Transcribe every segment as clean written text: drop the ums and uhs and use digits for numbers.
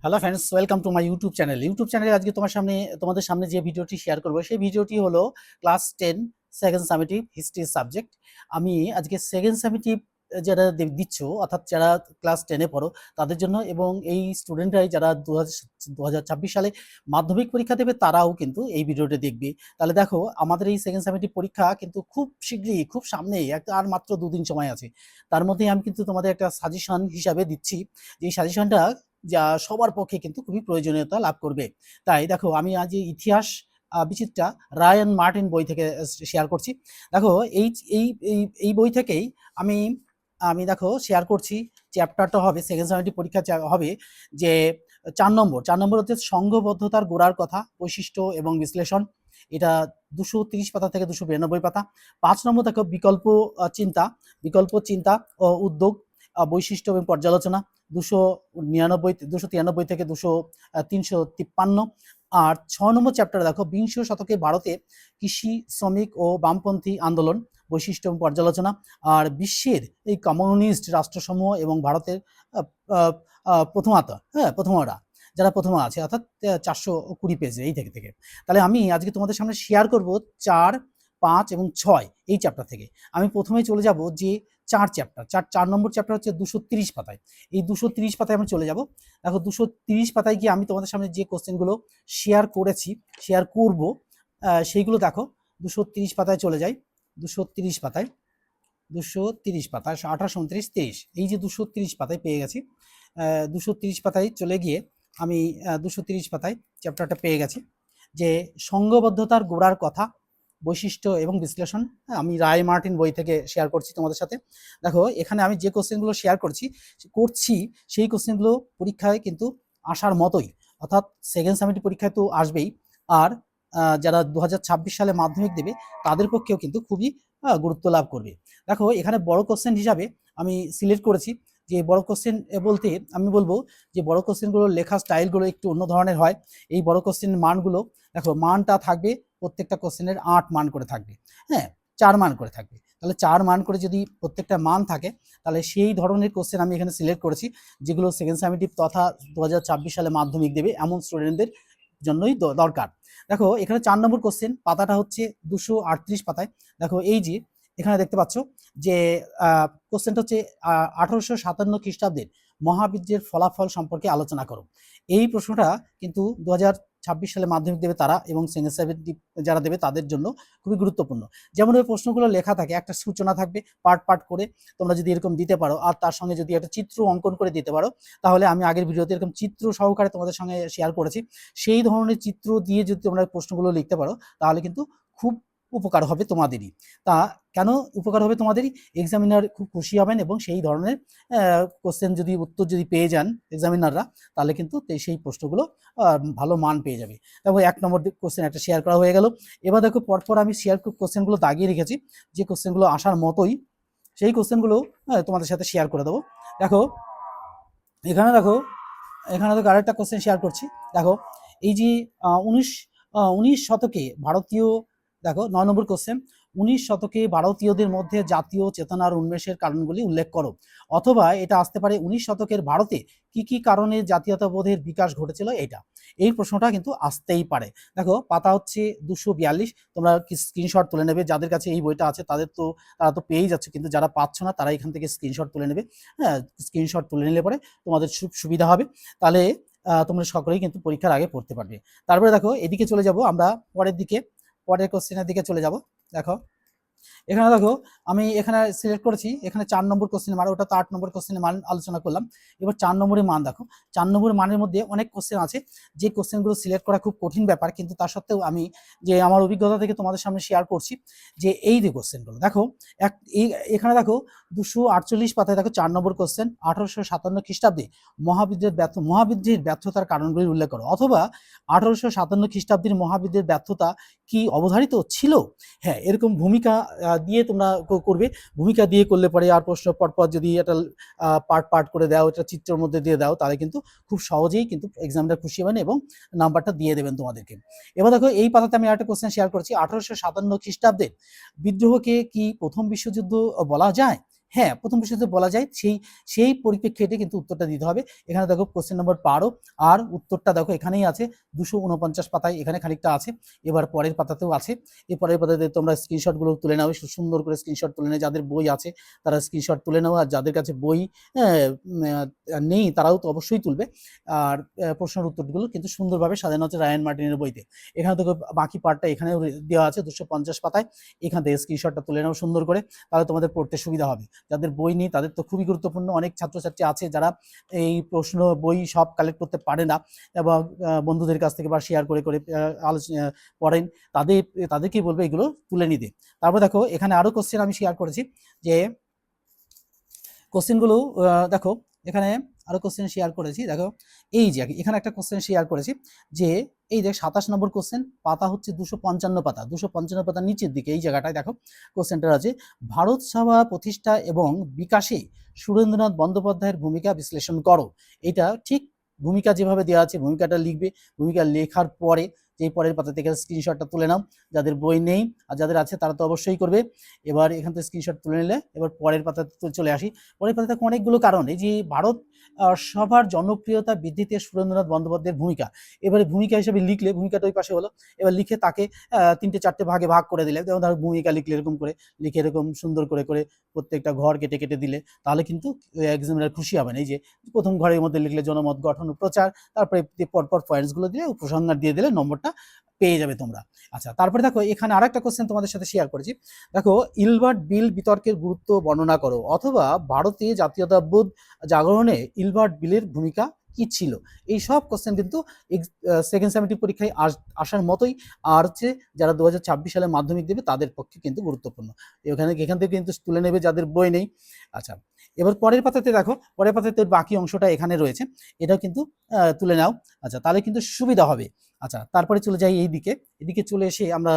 Hello friends, welcome to my YouTube channel. আজকে তোমাদের সামনে যে ভিডিওটি শেয়ার করবো সেই ভিডিওটি হলো class 10 second summative history subject. আমি আজকে সেকেন্ড সামেটিভ যারা দিচ্ছ, অর্থাৎ যারা ক্লাস 10-এ পড়ো তাদের জন্য, এবং এই স্টুডেন্টরাই যারা 2026 সালে মাধ্যমিক পরীক্ষা দেবে তারাও কিন্তু এই ভিডিওটি দেখবে। তাহলে দেখো, আমাদের এই সেকেন্ড সামেটিভ পরীক্ষা কিন্তু খুব শীঘ্রই, খুব সামনেই, আর মাত্র 2 দিন সময় আছে। তার মধ্যে আমি কিন্তু তোমাদের একটা সাজেশন হিসাবে দিচ্ছি, যে সাজেশনটা যা সবার পক্ষে কিন্তু খুবই প্রয়োজনীয়তা লাভ করবে। তাই দেখো, আমি আজ এই ইতিহাস বিচিত্রা রায়ান মার্টিন বই থেকে শেয়ার করছি। দেখো, এই এই এই এই বই থেকেই আমি আমি দেখো শেয়ার করছি। চ্যাপ্টারটা হবে, সেকেন্ড সেমিস্টার পরীক্ষা হবে যে 4 নম্বর হচ্ছে সংঘবদ্ধতার গোড়ার কথা, বৈশিষ্ট্য এবং বিশ্লেষণ। এটা 230 পাতা থেকে 292 পাতা। 5 নম্বর দেখো বিকল্প চিন্তা ও উদ্যোগ, বৈশিষ্ট্য এবং পর্যালোচনা, 293 থেকে 353। আর 6 নম্বর চ্যাপ্টারে দেখো বিংশ শতকে ভারতে কৃষি, শ্রমিক ও বামপন্থী আন্দোলন, বৈশিষ্ট্য এবং পর্যালোচনা। আর বিশ্বের এই কমিউনিস্ট রাষ্ট্রসমূহ এবং ভারতের প্রথমরা, যারা প্রথমা আছে, অর্থাৎ 420 পেজে এই থেকে। তাহলে আমি আজকে তোমাদের সামনে শেয়ার করব 4, 5 এবং 6 এই চ্যাপ্টার থেকে। আমি প্রথমেই চলে যাব যে 4 নম্বর চ্যাপ্টার হচ্ছে 230 পাতায়। এই 230 পাতায় আমি চলে যাব। দেখো, 230 পাতায় গিয়ে আমি তোমাদের সামনে যে কোশ্চেনগুলো শেয়ার করব, সেইগুলো দেখো। 230 পাতায় চলে যাই। 230 পাতায় 28, 29, 30, এই যে 230 পাতায় পেয়ে গেছি। 230 পাতায় চলে গিয়ে আমি 230 পাতায় চ্যাপ্টারটা পেয়ে গেছি, যে সংঘবদ্ধতার গোড়ার কথা, বৈশিষ্ট্য এবং বিশ্লেষণ। আমি রায় মার্টিন বই থেকে শেয়ার করছি তোমাদের সাথে। দেখো, এখানে আমি যে কোশ্চেনগুলো শেয়ার করছি সেই কোশ্চেনগুলো পরীক্ষায় কিন্তু আসার মতোই, অর্থাৎ সেকেন্ড সামেটিভ পরীক্ষায় তো আসবেই। আর যারা 2026 সালে মাধ্যমিক দেবে তাদের পক্ষেও কিন্তু খুবই গুরুত্ব লাভ করবে। দেখো, এখানে বড় কোশ্চেন হিসাবে আমি সিলেক্ট করেছি। যে বড় কোশ্চেন বলতে আমি বলবো যে বড় কোশ্চেনগুলোর লেখা স্টাইলগুলো একটু অন্য ধরনের হয়। এই বড় কোশ্চেনের মানগুলো দেখো, মানটা থাকবে প্রত্যেকটা কোশ্চেনের 8 মান করে থাকবে। হ্যাঁ, 4 মান করে থাকবে। তাহলে 4 মান করে যদি প্রত্যেকটা মান থাকে, তাহলে সেই ধরনের কোশ্চেন আমি এখানে সিলেক্ট করেছি, যেগুলো সেকেন্ড সামেটিভ তথা 2026 সালে মাধ্যমিক দেবে এমন স্টুডেন্টদের জন্যই দরকার। দেখো, এখানে 4 নম্বর কোশ্চেন, পাতাটা হচ্ছে 238 পাতায়। দেখো, এই যে এখানে দেখতে পাচ্ছ যে কোশ্চেনটা হচ্ছে 1857 খ্রিস্টাব্দের মহাবিদ্যের ফলাফল সম্পর্কে আলোচনা করো। এই প্রশ্নটা কিন্তু 2026 সালে মাধ্যমিক দেবে তারা, এবং সেকেন্ড সামেটিভ যারা দেবে তাদের জন্য খুবই গুরুত্বপূর্ণ। যেমন ওই প্রশ্নগুলো লেখা থাকে, একটা সূচনা থাকবে পার্ট করে। তোমরা যদি এরকম দিতে পারো, আর তার সঙ্গে যদি একটা চিত্র অঙ্কন করে দিতে পারো, তাহলে আমি আগের ভিডিওতে এরকম চিত্র সহকারে তোমাদের সঙ্গে শেয়ার করেছি। সেই ধরনের চিত্র দিয়ে যদি তোমরা প্রশ্নগুলো লিখতে পারো, তাহলে কিন্তু খুব উপকার হবে তোমাদেরই। তা কেন উপকার হবে তোমাদেরই? এক্সামিনার খুব খুশি হবেন, এবং সেই ধরনের কোশ্চেন যদি উত্তর যদি পেয়ে যান এক্সামিনাররা, তাহলে কিন্তু সেই প্রশ্নগুলো ভালো মান পেয়ে যাবে। তারপর 1 নম্বর কোশ্চেন একটা শেয়ার করা হয়ে গেল। এবার দেখো, পরপর আমি কোশ্চেনগুলো দাগিয়ে রেখেছি, যে কোশ্চেনগুলো আসার মতোই সেই কোশ্চেনগুলো তোমাদের সাথে শেয়ার করে দেবো। দেখো, এখানে দেখো আরেকটা কোশ্চেন শেয়ার করছি। দেখো, এই যে 19 শতকে ভারতীয়, দেখো 9 নম্বর কোশ্চেন, 19 শতকে ভারতীয়দের মধ্যে জাতীয় চেতনার উন্মেষের কারণগুলি উল্লেখ করো। অথবা এটা আসতে পারে 19 শতকের ভারতে কি কি কারণে জাতীয়তাবোধের বিকাশ ঘটেছিল। এই প্রশ্নটা কিন্তু আসতেই পারে। দেখো, পাতা হচ্ছে 242। তোমরা স্ক্রিনশট তুলে নেবে, যাদের কাছে এই বইটা আছে তারা তো পেয়েই যাচ্ছে, কিন্তু যারা পাচ্ছ না তারা এখান থেকে স্ক্রিনশট তুলে নেবে। হ্যাঁ, স্ক্রিনশট তুলে নিলে পরে তোমাদের সুবিধা হবে। তাহলে তোমরা সকলেই কিন্তু পরীক্ষার আগে পড়তে পারবে। তারপরে দেখো, এদিকে চলে যাব আমরা, পরের কোশ্চেনের দিকে চলে যাব। দেখো, এখানে দেখো, আমি এখানে সিলেক্ট করেছি, এখানে 4 নম্বর কোশ্চেনের মান, ওটা তো 8 নম্বর কোশ্চেনের মান আলোচনা করলাম। এবার 4 নম্বরের মান দেখো। 4 নম্বরের মানের মধ্যে অনেক কোশ্চেন আছে, যে কোশ্চেনগুলো সিলেক্ট করা খুব কঠিন ব্যাপার, কিন্তু তা সত্ত্বেও আমি যে আমার অভিজ্ঞতা থেকে তোমাদের সামনে শেয়ার করছি, যে এই যে কোশ্চেনগুলো দেখো, এখানে দেখো 248 পাতায় দেখো 4 নম্বর কোশ্চেন, 1857 খ্রিস্টাব্দে মহাবিদ্যের ব্যর্থতার কারণগুলি উল্লেখ করো। অথবা 1857 খ্রিস্টাব্দের মহাবিদ্যের ব্যর্থতা কি অবধারিত ছিল? হ্যাঁ, এরকম ভূমিকা দিয়ে তোমরা করবে। ভূমিকা দিয়ে করলে পরে, আর প্রশ্ন পরপর যদি এটা পার্ট করে দাও, এটা চিত্রের মধ্যে দিয়ে দাও, তাহলে কিন্তু খুব সহজেই কিন্তু এক্সামিনার খুশি হবেন এবং নাম্বারটা দিয়ে দেবেন তোমাদেরকে। এবার দেখো, এই পাতাতে আমি একটা কোশ্চেন শেয়ার করছি, 1857 খ্রিস্টাব্দের বিদ্রোহকে কি প্রথম বিশ্বযুদ্ধ বলা যায়? হ্যাঁ, প্রথম প্রশ্নতে বলা যায় সেই পরিপ্রেক্ষিতে কিন্তু উত্তরটা দিতে হবে। এখানে দেখো কোশ্চেন নম্বর 12 আর উত্তরটা দেখো এখানেই আছে 249 পাতায়, এখানে খানিকটা আছে, এবার পরের পাতাতেও আছে। এই পরের পাতাতে তোমরা স্ক্রিনশটগুলো তুলে নাও, সুন্দর করে স্ক্রিনশট তুলে নেয়, যাদের বই আছে তারা স্ক্রিনশট তুলে নাও, আর যাদের কাছে বই নেই তারাও তো অবশ্যই তুলবে। আর প্রশ্নের উত্তরগুলো কিন্তু সুন্দরভাবে সাজানো হচ্ছে রায়ান মার্টিনের বইতে। এখানে দেখো বাকি পার্টটা এখানেও দেওয়া আছে 250 পাতায়, এখান থেকে স্ক্রিনশটটা তুলে নাও সুন্দর করে, তাহলে তোমাদের পড়তে সুবিধা হবে। যাদের বই নেই তাদের তো খুবই গুরুত্বপূর্ণ। অনেক ছাত্রছাত্রী আছে যারা এই প্রশ্ন বই সব কালেক্ট করতে পারে না এবং বন্ধুদের কাছ থেকে বা শেয়ার করে করে আলোচনা পড়েন, তাদেরকেই বলবে এগুলো তুলে নিতে। তারপর দেখো এখানে আরো কোশ্চেন আমি শেয়ার করেছি, যে কোশ্চেনগুলো দেখো এখানে আরো কোশ্চেন শেয়ার করেছি। দেখো এই যে এখানে একটা কোশ্চেন শেয়ার করেছি, যে এই যে 27 নম্বর কোশ্চেন, পাতা হচ্ছে 255 পাতা, 255 পাতার নিচের দিকে এই জায়গাটায় দেখো কোশ্চেনটা আছে, ভারত সভা প্রতিষ্ঠা এবং বিকাশে সুরেন্দ্রনাথ বন্দ্যোপাধ্যায়ের ভূমিকা বিশ্লেষণ করো। এটা ঠিক ভূমিকা যেভাবে দেওয়া আছে ভূমিকাটা লিখবে, ভূমিকা লেখার পরে যেই পরের পাতা থেকে স্ক্রিনশটটা তুলে নাও, যাদের বই নেই আর যাদের আছে তারা তো অবশ্যই করবে। এবার এখান থেকে স্ক্রিনশট তুলে নিলে এবার পরের পাতাতে চলে আসি। পরের পাতাতে অনেকগুলো কারণ, এই যে ভারত সভার জনপ্রিয়তা বৃদ্ধিতে সুরেন্দ্রনাথ বন্দ্যোপাধ্যায়ের ভূমিকা, এবারে ভূমিকা হিসেবে লিখলে, ভূমিকাটা ওই পাশে হলো, এবার লিখে তাকে 3-4টে ভাগে ভাগ করে দিলে, যেমন ধরো ভূমিকা লিখলে এরকম করে লিখে এরকম সুন্দর করে করে প্রত্যেকটা ঘর কেটে কেটে দিলে, তাহলে কিন্তু এক্সামিনার খুশি হবেন। এই যে প্রথম ঘরের মধ্যে লিখলে জনমত গঠন ও প্রচার, তারপরে পরপর পয়েন্টসগুলো দিয়ে উপসংহার দিয়ে দিলে নম্বরটা পেয়ে যাবে তোমরা। আচ্ছা, তারপরে দেখো এখানে আরেকটা কোশ্চেন তোমাদের সাথে শেয়ার করেছি। দেখো ইলবার্ট বিল বিতর্কের গুরুত্ব বর্ণনা করো, অথবা ভারতীয় জাতীয়তাবোধ জাগরণে ইলবার্ট বিলের ভূমিকা কি ছিল। এই সব কোশ্চেন কিন্তু সেকেন্ড সেমিস্টার পরীক্ষায় আসার মতোই, আর হচ্ছে যারা 2026 সালে মাধ্যমিক দেবে তাদের পক্ষে কিন্তু গুরুত্বপূর্ণ। এখান থেকে কিন্তু তুলে নেবে যাদের বই নেই। আচ্ছা, এবার পরের পাতাতে দেখো, পরের পাতাতে বাকি অংশটা এখানে রয়েছে, এটাও কিন্তু তুলে নাও। আচ্ছা, তাহলে কিন্তু সুবিধা হবে। আচ্ছা, তারপরে চলে যাই এদিকে চলে এসে আমরা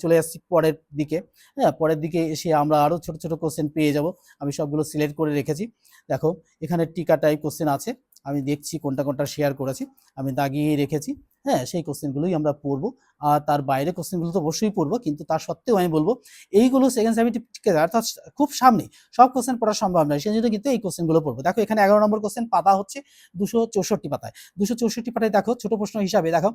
চলে আসছি পরের দিকে। হ্যাঁ, পরের দিকে এসে আমরা আরো ছোট ছোট কোশ্চেন পেয়ে যাব। আমি সবগুলো সিলেক্ট করে রেখেছি। দেখো এখানে টিকা টাইপ কোশ্চেন আছে, আমি দেখছি কোনটা কোনটা শেয়ার করেছি, আমি দাগিয়ে রেখেছি। হ্যাঁ, সেই কোশ্চেনগুলোই আমরা পড়বো, আর তার বাইরে কোশ্চেনগুলো তো অবশ্যই পড়বো, কিন্তু তার সত্ত্বেও আমি বলবো এইগুলো সেকেন্ড সেমিস্টার অর্থাৎ খুব সামনে, সব কোশ্চেন পড়া সম্ভব নয়, সেই জন্য কিন্তু এই কোশ্চেনগুলো পড়বো। দেখো এখানে 11 নম্বর কোশ্চেন, পাতা হচ্ছে 264 পাতায়। 264 পাতায় দেখো ছোট প্রশ্ন হিসাবে দেখো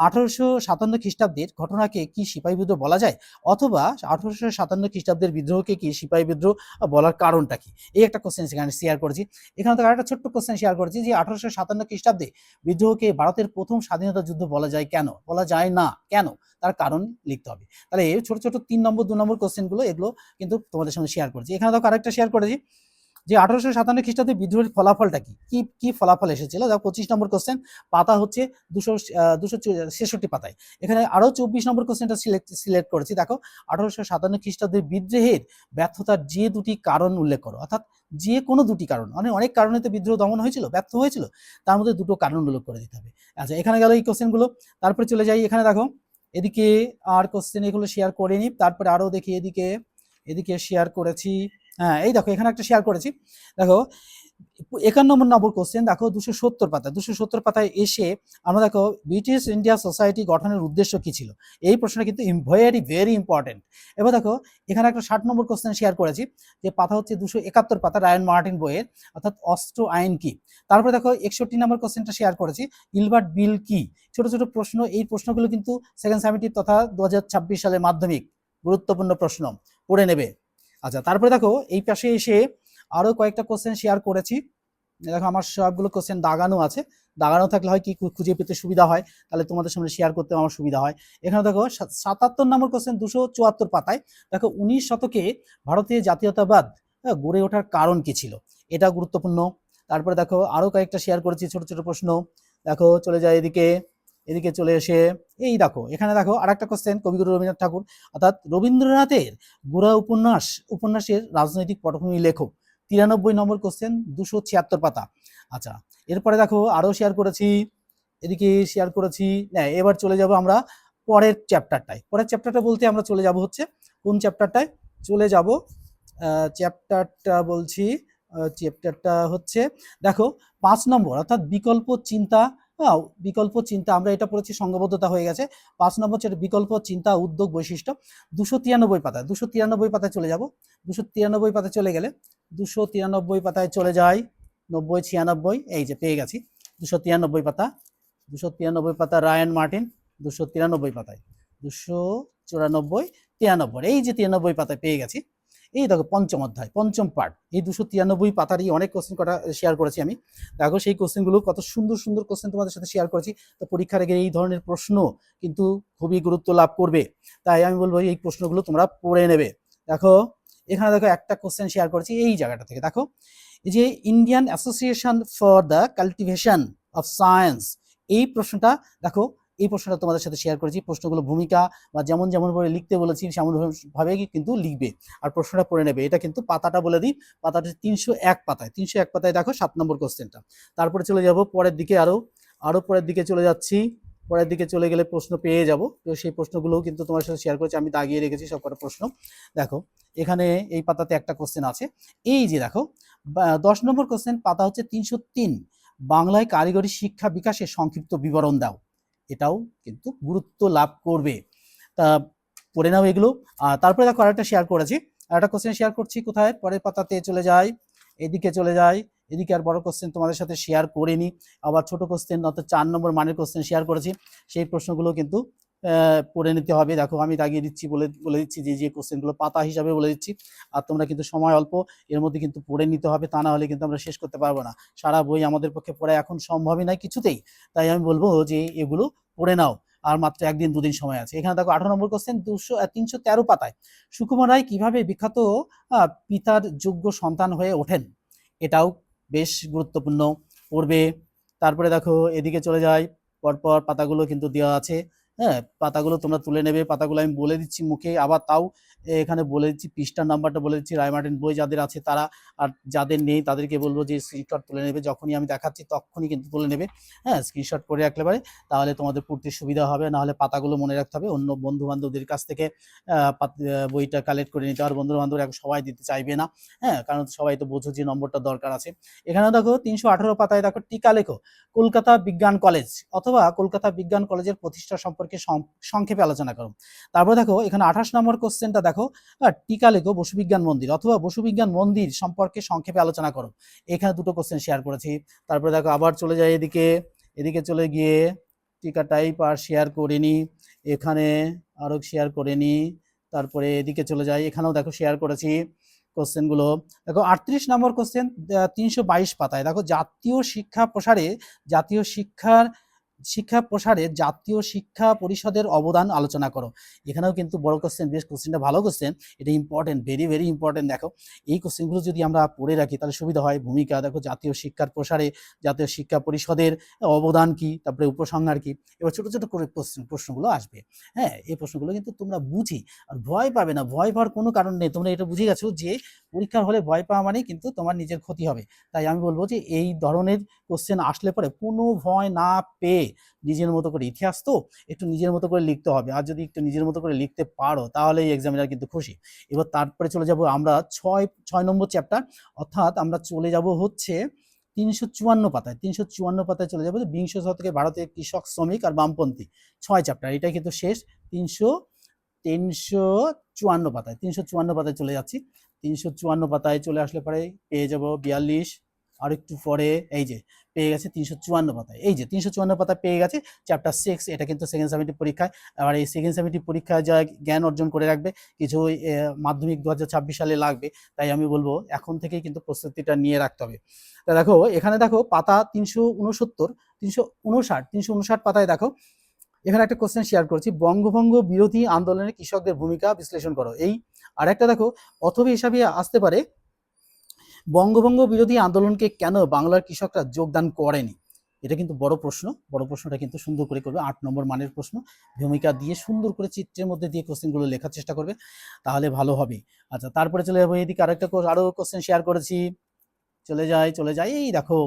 1857 খ্রিস্টাব্দের ঘটনাকে কি সিপাহী বিদ্রোহ বলা যায়, অথবা 1857 খ্রিস্টাব্দের বিদ্রোহকে কি সিপাহী বিদ্রোহ বলার কারণটা কি, এই একটা কোশ্চেন সেখানে শেয়ার করেছি। এখানে তো আরেকটা ছোট্ট কোশ্চেন শেয়ার করেছি, যে 1857 খ্রিস্টাব্দে বিদ্রোহকে ভারতের প্রথম স্বাধীনতা যুদ্ধ বলা যায় কেন, বলা যায় না কেন, তার কারণ লিখতে হবে। তাহলে এই ছোট ছোট 3 নম্বর 2 নম্বর কোশ্চেনগুলো এগুলো কিন্তু তোমাদের সামনে শেয়ার করেছি। এখানে দেখো আরেকটা শেয়ার করেছি, যে 1857 খ্রিস্টাব্দে বিদ্রোহের ফলাফলটা কি কি ফলাফল এসেছিল। দেখো 25 নম্বর কোশ্চেন, পাতা হচ্ছে 266 পাতায়। এখানে আরো 24 নম্বর কোশ্চেনটা সিলেক্ট করেছি। দেখো 1857 খ্রিস্টাব্দের বিদ্রোহের ব্যর্থতার যে দুটি কারণ উল্লেখ করো, অর্থাৎ যে কোনো দুটি কারণ, অনেক কারণে তো বিদ্রোহ দমন হয়েছিল, ব্যর্থ হয়েছিল, তার মধ্যে দুটো কারণ উল্লেখ করে দিতে হবে। আচ্ছা, এখানে গেল এই কোশ্চেনগুলো। তারপরে চলে যাই, এখানে দেখো এদিকে আর কোশ্চেন এগুলো শেয়ার করে নি, তারপরে আরো দেখি এদিকে শেয়ার করেছি। হ্যাঁ, এই দেখো এখানে একটা শেয়ার করেছি। দেখো 51 নম্বর কোশ্চেন, দেখো 270 পাতায়, 270 পাতায় এসে আমরা দেখো ব্রিটিশ ইন্ডিয়া সোসাইটি গঠনের উদ্দেশ্য কি ছিল, এই প্রশ্নটা কিন্তু ভেরি ইম্পর্টেন্ট। এবার দেখো এখানে একটা 60 নম্বর কোশ্চেন শেয়ার করেছি, যে পাতা হচ্ছে 271 পাতা রায়ান মার্টিন বইয়ের, অর্থাৎ অস্ত্র আইন কি। তারপরে দেখো 61 নম্বর কোশ্চেনটা শেয়ার করেছি, ইলবার্ট বিল কি। ছোট ছোট প্রশ্ন, এই প্রশ্নগুলো কিন্তু সেকেন্ড সেমিস্টার তথা 2026 সালের মাধ্যমিক গুরুত্বপূর্ণ প্রশ্ন, পড়ে নেবে। আচ্ছা, তারপরে দেখো এই পাশে এসে আরো কয়েকটা কোশ্চেন শেয়ার করেছি। দেখো আমার সবগুলো কোশ্চেন দাগানো আছে, দাগানো থাকলে হয় কি খুঁজে পেতে সুবিধা হয়, তাহলে তোমাদের সামনে শেয়ার করতে আমার সুবিধা হয়। এখানে দেখো 77 নম্বর কোশ্চেন 274 পাতায়, দেখো 19 শতকে ভারতীয় জাতীয়তাবাদ গড়ে ওঠার কারণ কি ছিল, এটা গুরুত্বপূর্ণ। তারপরে দেখো আরো কয়েকটা শেয়ার করেছি ছোট ছোট প্রশ্ন। দেখো চলে যায় এদিকে চলে এসে এই দেখো এখানে দেখো আরেকটা কোশ্চেন, কবিগুরু রবীন্দ্রনাথ ঠাকুর, অর্থাৎ রবীন্দ্রনাথের গোড়া উপন্যাসের রাজনৈতিক পটভূমি লেখো। 93 নম্বর কোশ্চেন, 276 পাতা। আচ্ছা, এরপরে দেখো আরো শেয়ার করেছি, এদিকে শেয়ার করেছি। না, এবার চলে যাব আমরা পরের চ্যাপ্টারটায়। পরের চ্যাপ্টারটা বলতে আমরা চলে যাব হচ্ছে কোন চ্যাপ্টারটায় চলে যাব, চ্যাপ্টারটা হচ্ছে দেখো 5 নম্বর, অর্থাৎ বিকল্প চিন্তা বিকল্প চিন্তা, আমরা এটা পড়েছি সংঘবদ্ধতা হয়ে গেছে। 5 নম্বর হচ্ছে বিকল্প চিন্তা, উদ্যোগ, বৈশিষ্ট্য। 293 পাতায়, 293 পাতায় চলে যাব। 293 পাতায় চলে গেলে 293 পাতায় চলে যায়, 90, 96, এই যে পেয়ে গেছি 293 পাতা। 293 পাতা রায়ান মার্টিন, 293 পাতায়, 294, 93, এই যে 93 পাতায় পেয়ে গেছি। এই দেখো পঞ্চম অধ্যায়, পঞ্চম পার্ট, এই 293 পাতারই অনেক কোশ্চেন কটা শেয়ার করেছি আমি। দেখো সেই কোশ্চেনগুলো কত সুন্দর সুন্দর কোশ্চেন তোমাদের সাথে শেয়ার করেছি। তো পরীক্ষার আগে এই ধরনের প্রশ্ন কিন্তু খুবই গুরুত্ব লাভ করবে, তাই আমি বলবো এই প্রশ্নগুলো তোমরা পড়ে নেবে। দেখো এখানে দেখো একটা কোশ্চেন শেয়ার করেছি এই জায়গাটা থেকে। দেখো এই যে Indian association for the cultivation of science, এই প্রশ্নটা দেখো, এই প্রশ্নটা তোমাদের সাথে শেয়ার করেছি। প্রশ্নগুলো ভূমিকা বা যেমন যেমন ভাবে লিখতে বলেছি সেমন ভাবে কিন্তু লিখবে আর প্রশ্নটা পড়ে নেবে। এটা কিন্তু পাতাটা বলে দিই, পাতাটা 301 পাতায়, 301 পাতায় দেখো 7 নম্বর কোশ্চেনটা। তারপরে চলে যাব পরের দিকে, আরো পরের দিকে চলে যাচ্ছি। পরের দিকে চলে গেলে প্রশ্ন পেয়ে যাব। তো সেই প্রশ্নগুলোও কিন্তু তোমার সাথে শেয়ার করেছি, আমি দাগিয়ে রেখেছি সবকটা প্রশ্ন। দেখো এখানে এই পাতাতে একটা কোশ্চেন আছে, এই যে দেখো 10 নম্বর কোশ্চেন, পাতা হচ্ছে 303, বাংলায় কারিগরি শিক্ষা বিকাশের সংক্ষিপ্ত বিবরণ দাও। এটাও কিন্তু গুরুত্ব লাভ করবে, তা পড়ে নাও এগুলো। তারপরে দেখো আরেকটা শেয়ার করেছি, আরেকটা কোশ্চেন শেয়ার করছি কোথায়, পরের পাতাতে চলে যায়, এদিকে চলে যায়। এদিকে আর বড় কোশ্চেন তোমাদের সাথে শেয়ার করিনি, আবার ছোট কোশ্চেন অর্থাৎ 4 নম্বর মানের কোশ্চেন শেয়ার করেছি। সেই প্রশ্নগুলো কিন্তু পড়ে নিতে হবে। দেখো আমি দাগিয়ে দিচ্ছি, বলে দিচ্ছি যে কোশ্চেনগুলো পাতা হিসাবে বলে দিচ্ছি, আর তোমরা কিন্তু সময় অল্প, এর মধ্যে কিন্তু পড়ে নিতে হবে, তা না হলে কিন্তু আমরা শেষ করতে পারবো না। সারা বই আমাদের পক্ষে পড়া এখন সম্ভবই নয় কিছুতেই, তাই আমি বলবো যে এগুলো পড়ে নাও, আর মাত্র 1 দিন 2 দিন সময় আছে। এখানে দেখো 18 নম্বর কোশ্চেন, 313 পাতায়, সুকুমার রায় কিভাবে বিখ্যাত পিতার যোগ্য সন্তান হয়ে ওঠেন, এটাও বেশ গুরুত্বপূর্ণ, পড়বে। তারপরে দেখো এদিকে চলে যায়, পরপর পাতাগুলো কিন্তু দেওয়া আছে, হ্যাঁ পাতাগুলো তোমরা তুলে নেবে। পাতাগুলো আমি বলে দিচ্ছি মুখে, আবার তাও এখানে বলে দিচ্ছি, পৃষ্ঠার নাম্বারটা বলে দিচ্ছি। রায় মার্টিন বই যাদের আছে তারা, আর যাদের নেই তাদেরকে বলবো যে স্ক্রিনশট তুলে নেবে, যখনই আমি দেখাচ্ছি তখনই কিন্তু তুলে নেবে, হ্যাঁ স্ক্রিনশট করে রাখলে পারে, তাহলে তোমাদের পড়তে সুবিধা হবে। নাহলে পাতাগুলো মনে রাখতে হবে, অন্য বন্ধু বান্ধবদের কাছ থেকে বইটা কালেক্ট করে নিতে হবে। বন্ধু বান্ধবরা সবাই দিতে চাইবে না, হ্যাঁ কারণ সবাই তো বোঝো যে নম্বরটা দরকার আছে। এখানে দেখো 318 পাতায় দেখো টিকা লেখো কলকাতা বিজ্ঞান কলেজ অথবা কলকাতা বিজ্ঞান কলেজের প্রতিষ্ঠা সম্পর্কে সংক্ষেপে আলোচনা করো। তারপর দেখো এখানে 28 নম্বর কোশ্চেনটা দেখো, টিকা লেখো বসু বিজ্ঞান মন্দির অথবা বসু বিজ্ঞান মন্দির সম্পর্কে সংক্ষেপে আলোচনা করো। এখানে দুটো কোশ্চেন শেয়ার করেছি। তারপরে দেখো আবার চলে যায় এদিকে চলে গিয়ে টিকা টাইপ আর শেয়ার করিনি, এখানে আরো শেয়ার করিনি। তারপরে এদিকে চলে যায়, এখানেও দেখো শেয়ার করেছি কোশ্চেনগুলো। দেখো 38 নম্বর কোশ্চেন, 322 পাতায় দেখো জাতীয় শিক্ষা প্রসারে জাতীয় শিক্ষা পরিষদের অবদান আলোচনা করো। এখানেও কিন্তু বড় কোশ্চেন, বেশ কোশ্চেনটা ভালো কোশ্চেন, এটা ইম্পর্টেন্ট, ভেরি ভেরি ইম্পর্টেন্ট। দেখো এই কোশ্চেনগুলো যদি আমরা পড়ে রাখি তাহলে সুবিধা হয়। ভূমিকা দেখো জাতীয় শিক্ষার প্রসারে জাতীয় শিক্ষা পরিষদের অবদান কি, তারপরে উপসংহার কি, এবার ছোট ছোট করে প্রশ্নগুলো আসবে। হ্যাঁ এই প্রশ্নগুলো কিন্তু তোমরা বুঝি, আর ভয় পাবে না, ভয় পাওয়ার কোনো কারণ নেই। তোমরা এটা বুঝে গেছো যে পরীক্ষার হলে ভয় পাওয়া মানে কিন্তু তোমার নিজের ক্ষতি হবে। তাই আমি বলবো যে এই ধরনের কোশ্চেন আসলে পরে কোনো ভয় না পেয়ে নিজের মতো করে, ইতিহাস তো একটু নিজের মতো করে লিখতে হবে, আর যদি একটু নিজের মতো করে লিখতে পারো তাহলে এই এক্সামিনার কিন্তু খুশি। এবার তারপরে চলে যাব আমরা 6 নম্বর চ্যাপ্টার, অর্থাৎ আমরা চলে যাব হচ্ছে 354 পাতায়। 354 পাতায় চলে যাবো বিংশ শতকে ভারতের কৃষক, শ্রমিক আর বামপন্থী, 6 চ্যাপ্টার, এটা কিন্তু শেষ। 354 পাতায়, 354 পাতায় চলে যাচ্ছি। 354 পাতায় চলে আসলে পরে পেয়ে যাব 42, আর একটু পরে এই যে পেয়ে গেছে 354 পাতায়, এই যে 354 পাতা পেয়ে গেছে চ্যাপ্টার 6। এটা কিন্তু সেকেন্ড সেমিস্টার পরীক্ষায়, আর এই সেকেন্ড সেমিস্টার পরীক্ষায় যা জ্ঞান অর্জন করে রাখবে কিছু মাধ্যমিক 2026 সালে লাগবে, তাই আমি বলবো এখন থেকেই কিন্তু প্রস্তুতিটা নিয়ে রাখতে হবে। তা দেখো এখানে দেখো পাতা 369, 359 পাতায় দেখো এখানে একটা কোশ্চেন শেয়ার করছি, বঙ্গভঙ্গ বিরোধী আন্দোলনে কৃষকদের ভূমিকা বিশ্লেষণ করো। এই আর একটা দেখো অথবা হিসাবে আসতে পারে, বঙ্গভঙ্গ বিরোধী আন্দোলনকে কেন বাংলার কৃষকরা যোগদান করেনি। এটা কিন্তু বড় প্রশ্ন, বড় প্রশ্নটা কিন্তু সুন্দর করে করবে, 8 নম্বর মানের প্রশ্ন, ভূমিকা দিয়ে সুন্দর করে চিত্রের মধ্যে দিয়ে কোশ্চেনগুলো লেখার চেষ্টা করবে, তাহলে ভালো হবে। আচ্ছা তারপরে চলে যাবো এদিকে, আরো কোশ্চেন শেয়ার করেছি, চলে যায় এই দেখো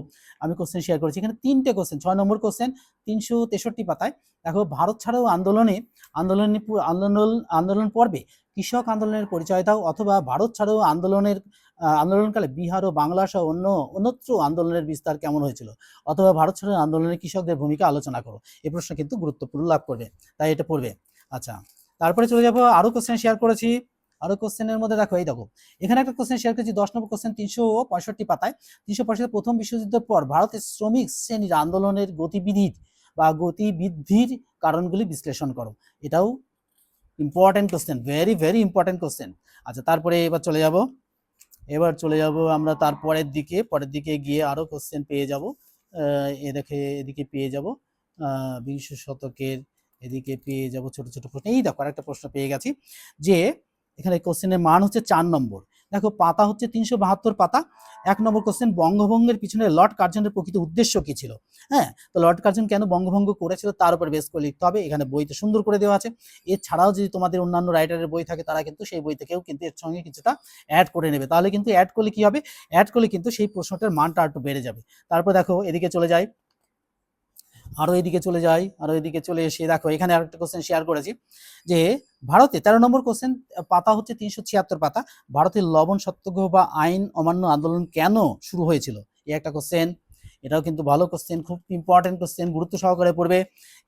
আমি কোশ্চেন শেয়ার করেছি এখানে 3টে কোশ্চেন। 6 নম্বর কোশ্চেন 363 পাতায় দেখো, ভারত ছাড়াও আন্দোলন পর্বে কৃষক আন্দোলনের পরিচয় দাও, অথবা ভারত ছাড়ো আন্দোলনকালে বিহার ও বাংলা সহ অন্যত্র আন্দোলনের বিস্তার কেমন হয়েছিল, অথবা ভারত ছাড়ো আন্দোলনে কৃষকদের ভূমিকা আলোচনা করো। এই প্রশ্ন কিন্তু গুরুত্বপূর্ণ লাভ করবে, তাই এটা পড়বে। আচ্ছা, তারপরে চলে যাবো, আরো কোশ্চেন শেয়ার করেছি। আরো কোশ্চেনের মধ্যে দেখো, এই দেখো এখানে একটা কোশ্চেন শেয়ার করেছি, 10 নম্বর কোশ্চেন, 365 পাতায়। 365 প্রথম বিশ্বযুদ্ধের পর ভারতের শ্রমিক শ্রেণীর আন্দোলনের গতিবিধির কারণগুলি বিশ্লেষণ করো। এটাও important question, very very important question. আচ্ছা, তারপরে এবার চলে যাব আমরা পরের দিকে গিয়ে আরো কোশ্চেন পেয়ে যাব। এদিকে পেয়ে যাব বিংশ শতকের, এদিকে পেয়ে যাব ছোট ছোট প্রশ্ন। এই দেখো আরেকটা প্রশ্ন পেয়ে গেছি, যে এখানে কোশ্চেনের মান হচ্ছে 4 নম্বর। দেখো পাতা হচ্ছে 372 পাতা। 1 নম্বর কোশ্চেন, বঙ্গভঙ্গের পিছনে লর্ড কার্জনের প্রকৃত উদ্দেশ্য কি ছিল? হ্যাঁ, তো লর্ড কার্জন কেন বঙ্গভঙ্গ করেছিল তার উপর বেস করে লিখতে হবে। এখানে বইতে সুন্দর করে দেওয়া আছে। এছাড়াও যদি তোমাদের অন্যান্য রাইটারের বই থাকে, তারা কিন্তু সেই বই থেকেও কিন্তু এর সঙ্গে কিছুটা অ্যাড করে নেবে। তাহলে কিন্তু অ্যাড করলে কি হবে, অ্যাড করলে কিন্তু সেই প্রশ্নটার মানটা একটু বেড়ে যাবে। তারপর দেখো এদিকে চলে যাই, আরো এদিকে চলে এসে দেখো এখানে আরেকটা কোশ্চেন শেয়ার করেছি, যে ভারতে 13 নম্বর কোশ্চেন, পাতা হচ্ছে 376 পাতা, ভারতের লবণ সত্যাগ্রহ বা আইন অমান্য আন্দোলন কেন শুরু হয়েছিল? এই একটা কোশ্চেন, এটাও কিন্তু ভালো কোশ্চেন, খুব ইম্পর্টেন্ট কোশ্চেন, গুরুত্ব সহকারে পড়বে।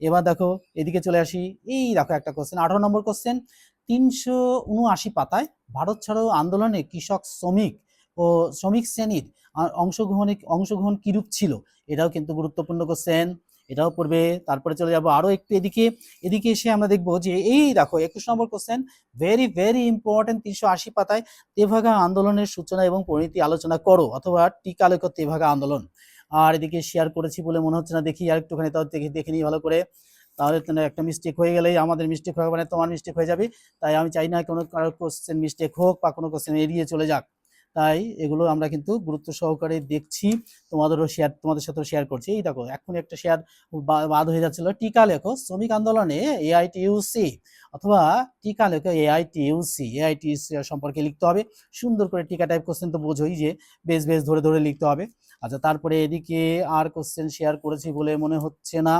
এবার দেখো এদিকে চলে আসি, এই দেখো একটা কোশ্চেন, 18 নম্বর কোশ্চেন, 379 পাতায়, ভারত ছাড়ো আন্দোলনে কৃষক ও শ্রমিক শ্রেণীর অংশগ্রহণ কিরূপ ছিল? এটাও কিন্তু গুরুত্বপূর্ণ কোশ্চেন, এটাও পড়বে। তারপরে চলে যাব আরো একটু এদিকে এসে আমরা দেখবো যে এই দেখো 21 নম্বর কোশ্চেন, ভেরি ভেরি ইম্পর্টেন্ট, 380 পাতায়, তেভাগা আন্দোলনের সূচনা এবং পরিণতি আলোচনা করো, অথবা টিকা লেখো তেভাগা আন্দোলন। আর এদিকে শেয়ার করেছি বলে মনে হচ্ছে না, দেখি আর একটুখানি, তাও দেখে নিই ভালো করে, তাহলে একটা মিস্টেক হয়ে গেলেই আমাদের মিস্টেক হবে, মানে তোমার মিস্টেক হয়ে যাবে। তাই আমি চাই না কোনো কারো কোশ্চেন মিস্টেক হোক বা কোনো কোশ্চেন এড়িয়ে চলে যাক। তাই এগুলো আমরা কিন্তু গুরুত্ব সহকারে দেখছি, তোমাদের সাথেও শেয়ার করছি। এই দেখো এখনই একটা শেয়ার বাদ হয়ে যাচ্ছিল, টিকা লেখো শ্রমিক আন্দোলনে এআইটিইউসি, অথবা টিকা লেখো এআইটিইউসি সম্পর্কে লিখতে হবে। সুন্দর করে টিকা টাইপ কোশ্চেন তো বোঝোই যে বেশ ধরে ধরে লিখতে হবে। আচ্ছা, তারপরে এদিকে আর কোশ্চেন শেয়ার করেছি বলে মনে হচ্ছে না,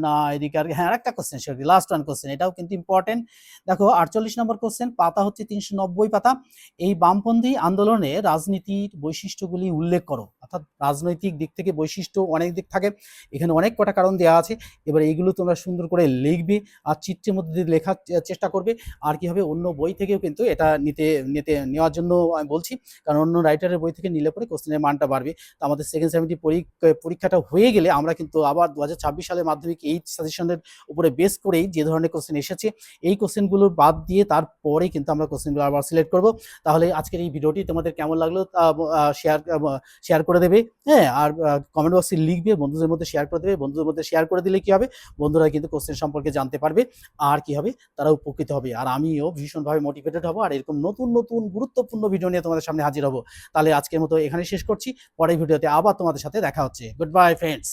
না এদিকে আর, হ্যাঁ আরেকটা কোশ্চেন শেয়ার করি, লাস্ট ওয়ান কোশ্চেন, এটাও কিন্তু ইম্পর্টেন্ট। দেখো 48 নম্বর কোশ্চেন, পাতা হচ্ছে 390 পাতা, এই বামপন্থী আন্দোলনে রাজনীতির বৈশিষ্ট্যগুলি উল্লেখ করো। অর্থাৎ রাজনৈতিক দিক থেকে বৈশিষ্ট্য অনেক দিক থাকে, এখানে অনেক কটা কারণ দেওয়া আছে। এবার এইগুলো তোমরা সুন্দর করে লিখবে আর চিত্রের মধ্যে দিয়ে লেখার চেষ্টা করবে। আর কি হবে, অন্য বই থেকেও কিন্তু এটা নেওয়ার জন্য আমি বলছি, কারণ অন্য রাইটারের বই থেকে নিলে পরে কোশ্চেনের মানটা বাড়বে। তো আমাদের সেকেন্ড সেমিস্টার পরীক্ষাটা হয়ে গেলে আমরা কিন্তু আবার 2026 সালের মাধ্যমিক এই সাজেশনের উপরে বেস করেই যে ধরনের কোশ্চেন এসেছে, এই কোশ্চেনগুলো বাদ দিয়ে তারপরে কিন্তু আমরা কোশ্চেনগুলো আবার সিলেক্ট করব। তাহলে আজকের এই ভিডিওটি তোমাদের কেমন লাগলো শেয়ার করে দেবে, হ্যাঁ, আর কমেন্ট বক্সে লিখবে, বন্ধুদের মধ্যে শেয়ার করে দেবে। বন্ধুদের মধ্যে শেয়ার করে দিলে কি হবে, বন্ধুরা কিন্তু কোশ্চেন সম্পর্কে জানতে পারবে, আর কি হবে, তারা উপকৃত হবে, আর আমিও ভীষণভাবে মোটিভেটেড হব, আর এরকম নতুন নতুন গুরুত্বপূর্ণ ভিডিও নিয়ে তোমাদের সামনে হাজির হব। তাহলে আজকের মতো এখানে শেষ করছি, পরের ভিডিওতে আবার তোমাদের সাথে দেখা হচ্ছে। Good bye friends.